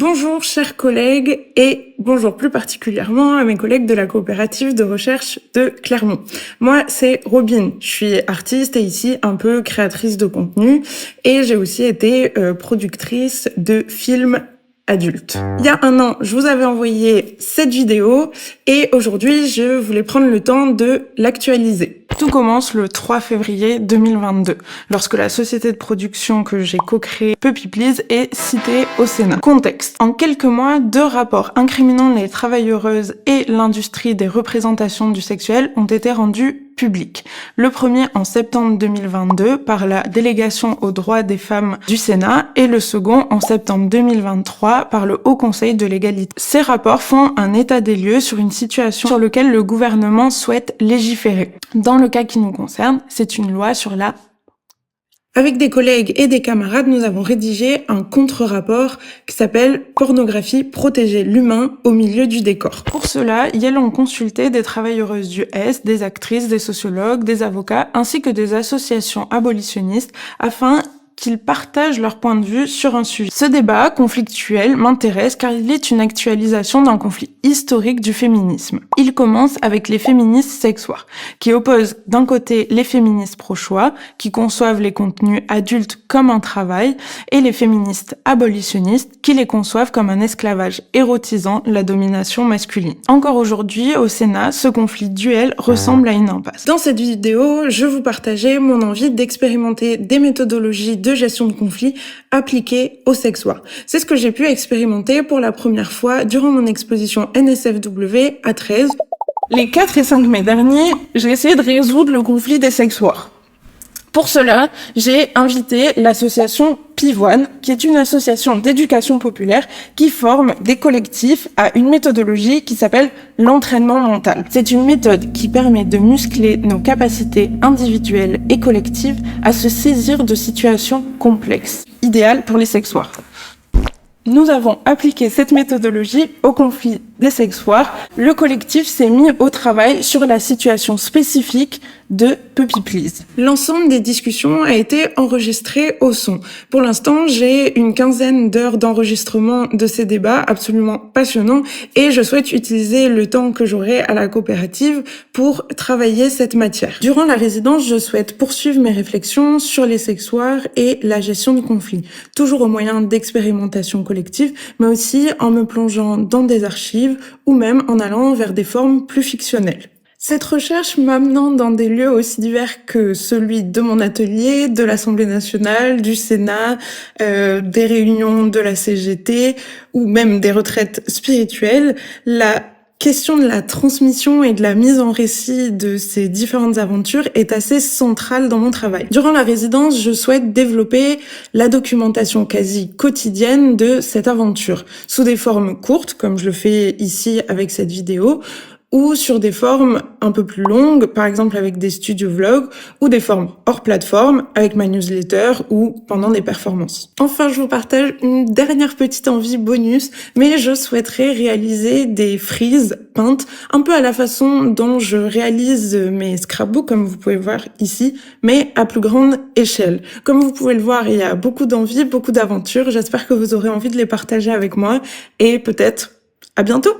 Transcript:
Bonjour chers collègues et bonjour plus particulièrement à mes collègues de la coopérative de recherche de Clermont. Moi c'est Robin, je suis artiste et ici un peu créatrice de contenu et j'ai aussi été productrice de films adultes. Il y a un an, je vous avais envoyé cette vidéo et aujourd'hui je voulais prendre le temps de l'actualiser. Tout commence le 3 février 2022, lorsque la société de production que j'ai co-créée, Puppy Please, est citée au Sénat. Contexte. En quelques mois, 2 rapports incriminant les travailleuses et l'industrie des représentations du sexuel ont été rendus publics. Le premier en septembre 2022 par la délégation aux droits des femmes du Sénat et le second en septembre 2023 par le Haut Conseil de l'égalité. Ces rapports font un état des lieux sur une situation sur laquelle le gouvernement souhaite légiférer. Dans le cas qui nous concerne, c'est une loi sur la... Avec des collègues et des camarades, nous avons rédigé un contre-rapport qui s'appelle « Pornographie, protéger l'humain au milieu du décor ». Pour cela, Yale ont consulté des travailleuses du S, des actrices, des sociologues, des avocats, ainsi que des associations abolitionnistes, afin qu'ils partagent leur point de vue sur un sujet. Ce débat conflictuel m'intéresse car il est une actualisation d'un conflit historique du féminisme. Il commence avec les féministes sexoires, qui opposent d'un côté les féministes pro-choix, qui conçoivent les contenus adultes comme un travail, et les féministes abolitionnistes, qui les conçoivent comme un esclavage érotisant la domination masculine. Encore aujourd'hui, au Sénat, ce conflit duel ressemble à une impasse. Dans cette vidéo, je vous partageais mon envie d'expérimenter des méthodologies de gestion de conflits appliquées au sexuar. C'est ce que j'ai pu expérimenter pour la première fois durant mon exposition NSFW à 13. Les 4 et 5 mai derniers, j'ai essayé de résoudre le conflit des sexuars. Pour cela, j'ai invité l'association Pivoine, qui est une association d'éducation populaire qui forme des collectifs à une méthodologie qui s'appelle l'entraînement mental. C'est une méthode qui permet de muscler nos capacités individuelles et collectives à se saisir de situations complexes, idéales pour les sexuars. Nous avons appliqué cette méthodologie au conflit des sexuars. Le collectif s'est mis au travail sur la situation spécifique de Puppy Please. L'ensemble des discussions a été enregistré au son. Pour l'instant, j'ai une 15aine d'heures d'enregistrement de ces débats absolument passionnants et je souhaite utiliser le temps que j'aurai à la coopérative pour travailler cette matière. Durant la résidence, je souhaite poursuivre mes réflexions sur les sexuars et la gestion de conflits, toujours au moyen d'expérimentation collective, mais aussi en me plongeant dans des archives ou même en allant vers des formes plus fictionnelles. Cette recherche m'amenant dans des lieux aussi divers que celui de mon atelier, de l'Assemblée nationale, du Sénat, des réunions de la CGT ou même des retraites spirituelles, la question de la transmission et de la mise en récit de ces différentes aventures est assez centrale dans mon travail. Durant la résidence, je souhaite développer la documentation quasi quotidienne de cette aventure, sous des formes courtes, comme je le fais ici avec cette vidéo, ou sur des formes un peu plus longues, par exemple avec des studio vlogs, ou des formes hors plateforme, avec ma newsletter ou pendant des performances. Enfin, je vous partage une dernière petite envie bonus, mais je souhaiterais réaliser des frises peintes, un peu à la façon dont je réalise mes scrapbooks, comme vous pouvez voir ici, mais à plus grande échelle. Comme vous pouvez le voir, il y a beaucoup d'envie, beaucoup d'aventures. J'espère que vous aurez envie de les partager avec moi, et peut-être à bientôt!